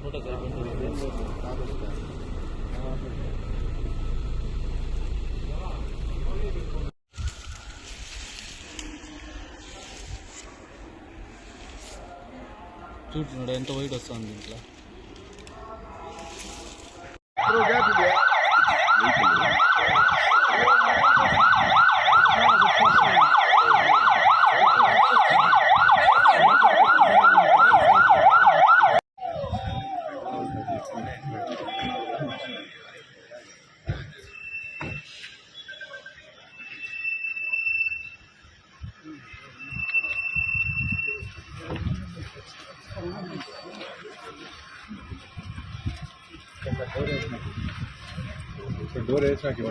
Photo చూడు ఎంత white వస్తుంది ఇంట్లో डोर ऐसा क्यों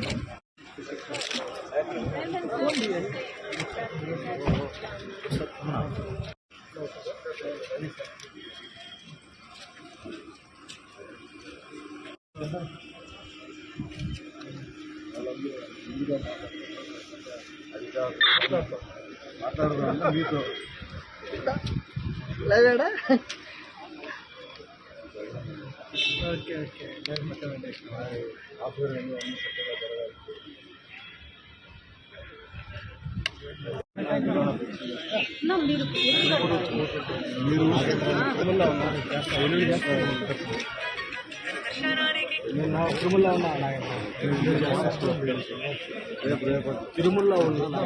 మీతో లేడా ఓకే ఓకే తిరుమల ఉన్నా తిరుమల ఉన్నా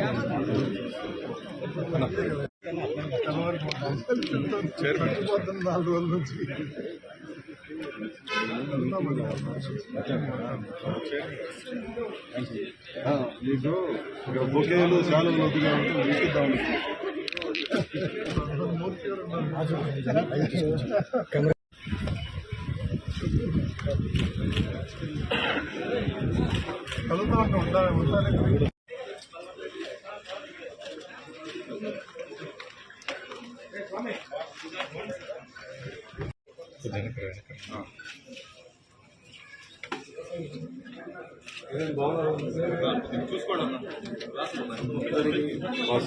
చైర్మన్ 4 రోజుల నుంచి మీకు బొకేలు చాలా లోతుగా ఉంటే తీసుకుందాం ఉండాలి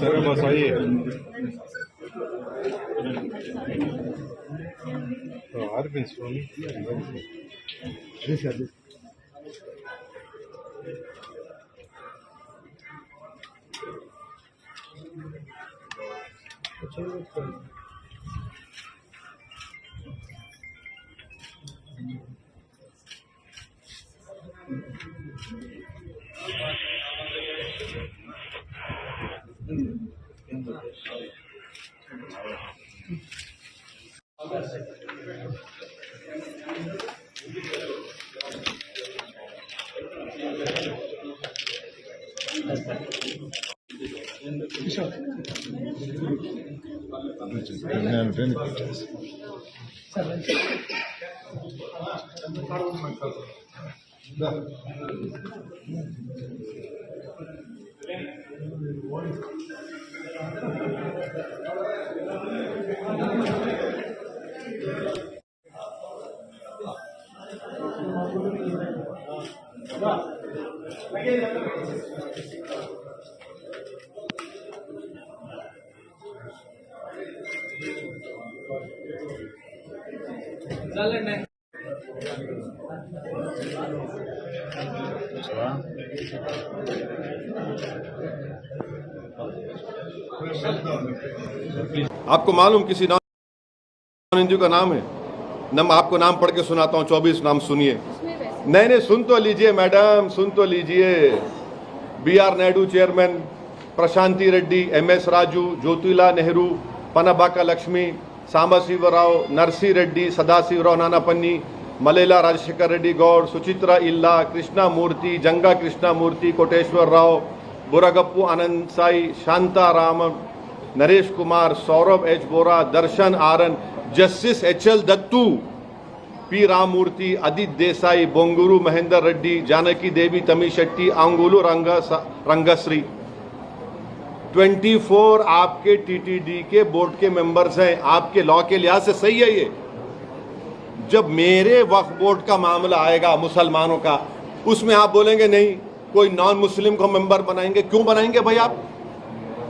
సరే బస్ అయ్యి ఆర్పించుకోండి आपको मालूम किसी नॉन हिंदू का नाम है? आपको नाम पढ़ के सुनाता हूँ, 24 नाम सुनिए। नहीं सुन तो लीजिए मैडम, सुन तो लीजिए। BR Naidu chairman, Prashanti Reddy, MS Raju, Jyothila Nehru, Panabaka Lakshmi, Sambasivarao, Narasi Reddy, Sadasivarao Nanapanni, Malela Rajasekhar Reddy Goud, Suchitra Ella, Krishna Murthy, Janga Krishna Murthy, Koteswara Rao, Buragappu Anand Sai, Shantaram, Naresh Kumar, Saurabh H Bora, Darshan Aaran, justice HL Dattu, P Ramamurthy, Aditya Desai, Bonguru Mahendra Reddy, Janaki Devi Tamishetty, Angulu Rangashri. 24 आपके TTD के बोर्ड के मेंबर्स हैं। आपके लॉ के लिहाज से सही है ये। जब मेरे वक्फ बोर्ड का मामला आएगा मुसलमानों का, उसमें आप बोलेंगे नहीं कोई नॉन मुस्लिम को मेंबर बनाएंगे। क्यों बनाएंगे भाई आप?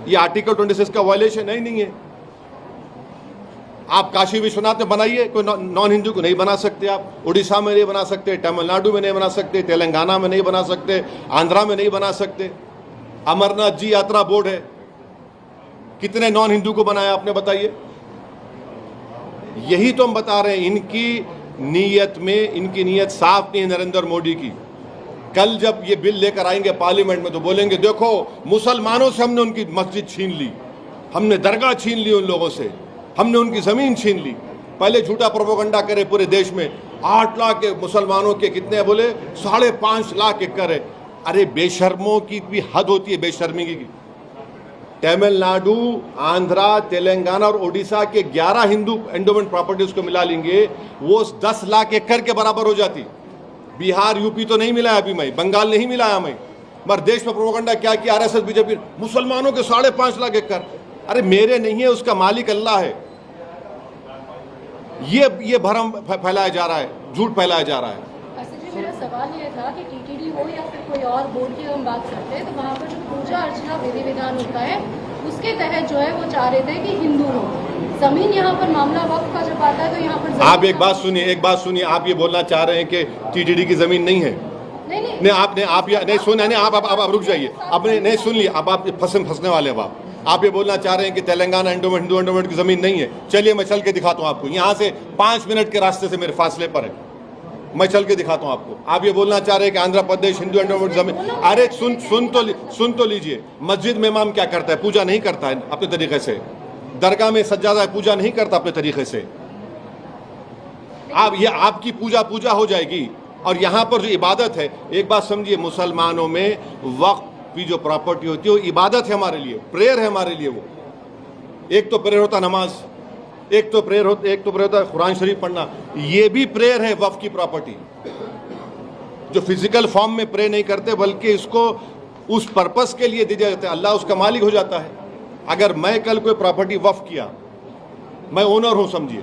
ये आर्टिकल 26 का वायलेशन है ही नहीं है। आप काशी विश्वनाथ में बनाइए, कोई नॉन हिंदू को नहीं बना सकते आप। उड़ीसा में नहीं बना सकते, तमिलनाडु में नहीं बना सकते, तेलंगाना में नहीं बना सकते, आंध्रा में नहीं बना सकते। अमरनाथ जी यात्रा बोर्ड है, कितने नॉन हिंदू को बनाया आपने बताइए। यही तो हम बता रहे हैं, इनकी नीयत में, इनकी नीयत साफ नहीं है नरेंद्र मोदी की। कल जब ये बिल लेकर आएंगे पार्लियामेंट में तो बोलेंगे देखो मुसलमानों से हमने उनकी मस्जिद छीन ली, हमने दरगाह छीन ली उन लोगों से, हमने उनकी जमीन छीन ली। पहले झूठा प्रोपेगेंडा करे पूरे देश में 8 लाख के मुसलमानों के कितने बोले 5.5 लाख एकड़ है। अरे बेशर्मों की भी हद होती है, बेशर्मी की। तमिलनाडु, आंध्रा, तेलंगाना और ओडिशा के 11 हिंदू एंडोमेंट प्रॉपर्टीज को मिला लेंगे, वो 10 लाख एकड़ के बराबर हो जाती। बिहार, यूपी तो नहीं मिलाया अभी मैं, बंगाल नहीं मिलाया मैं, मगर देश में प्रोपेगेंडा क्या किया आरएसएस बीजेपी, मुसलमानों के 5.5 लाख एकड़। अरे मेरे नहीं है, उसका मालिक अल्लाह है। ये भरम फैलाया जा रहा है, झूठ फैलाया जा रहा है। मेरा सवाल ये था कि टीटीडी हो या फिर कोई और बोर्ड की हम बात करते हैं तो वहाँ पर जो पूजा अर्चना विधि विधान होता है उसके तहत जो है वो चाह रहे थे कि हिंदू हो। जमीन यहाँ पर मामला वक्फ का जब आता है तो यहाँ पर आप एक बात सुनिए, आप ये बोलना चाह रहे हैं कि टीटीडी की जमीन नहीं है? नहीं आपने आप नहीं सुना, नहीं आप रुक जाइए, आपने नहीं सुन लिया, अब आप फंसने वाले हैं। आप ये बोलना चाह रहे हैं कि तेलंगाना एंडोमेंट, हिंदू एंडोमेंट की जमीन नहीं है। चलिए मैं चल के दिखाता हूँ आपको, यहाँ से 5 मिनट के रास्ते से मेरे फासले पर है, मैं चल के दिखाता हूँ आपको। आप ये बोलना चाह रहे हैं कि आंध्र प्रदेश हिंदू एंडोमेंट जमीन, अरे सुन तो लीजिए। मस्जिद में इमाम क्या करता है? पूजा नहीं करता है अपने तरीके से। दरगाह में सज्जादा पूजा नहीं करता अपने तरीके से। आप ये आपकी पूजा हो जाएगी। और यहाँ पर जो इबादत है, एक बात समझिए, मुसलमानों में वक्फ की जो प्रॉपर्टी होती है वो इबादत है हमारे लिए, प्रेयर है हमारे लिए। वो एक तो प्रेयर होता नमाज, एक तो प्रेयर होता है कुरान शरीफ पढ़ना, ये भी प्रेयर है वक्फ की प्रॉपर्टी। जो फिजिकल फॉर्म में प्रे नहीं करते बल्कि इसको उस पर्पस के लिए दिया जाता है, अल्लाह उसका मालिक हो जाता है। अगर मैं कल कोई प्रॉपर्टी वक्फ किया, मैं ओनर हूं समझिए,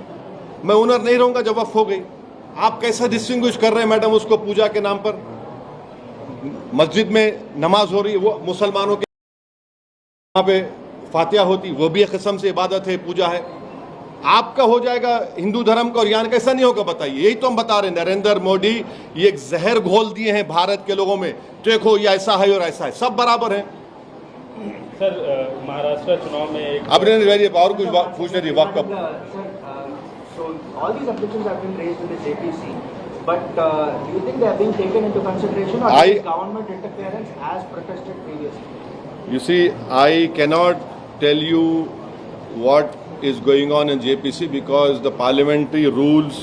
मैं ओनर नहीं रहूंगा जब वक्फ हो गई। आप कैसा डिस्टिंग्विश कर रहे हैं मैडम उसको? पूजा के नाम पर मस्जिद में नमाज हो रही है, वो मुसलमानों के वहां पे फातिहा होती, वो भी एक किस्म से इबादत है, पूजा है। आपका हो जाएगा हिंदू धर्म का और यहाँ कैसा नहीं होगा बताइए? यही तो हम बता रहे हैं। नरेंद्र मोदी ये एक जहर घोल दिए हैं भारत के लोगों में, देखो ये ऐसा है और ऐसा है, सब बराबर है। सर महाराष्ट्र चुनाव में अब और कुछ पूछने दी वक्त कब? So all these objections have been raised in the JPC, but do you think they are being taken into consideration, or is government interference as protested previously? You see, I cannot tell you what is going on in JPC because the parliamentary rules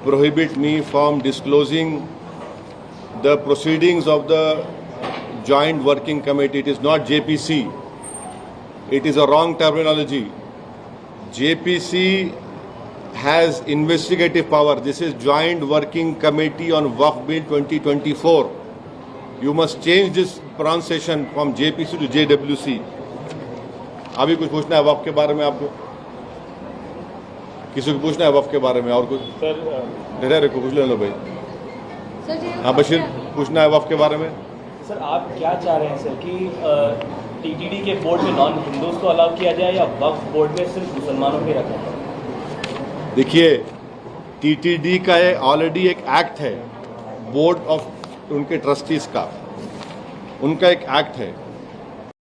prohibit me from disclosing the proceedings of the Joint Working Committee. It is not JPC. It is a wrong terminology. JPC has investigative power. This is Joint Working Committee on Waqf Bill 2024. You must change this pronunciation from JPC to JWC. अभी कुछ पूछना है वक्फ के बारे में आपको? किसी को पूछना है वक्फ के बारे में और कुछ? सर पूछ लेना भाई। हाँ बशीर, पूछना है वक्फ के बारे में? सर आप क्या चाह रहे हैं सर कि टीटीडी के बोर्ड में नॉन हिंदूज को अलाउ किया जाए या वक्फ बोर्ड में सिर्फ मुसलमानों के रखा जाए? देखिए, टीटीडी का ऑलरेडी एक एक्ट है, बोर्ड ऑफ उनके ट्रस्टीज का, उनका एक एक्ट है।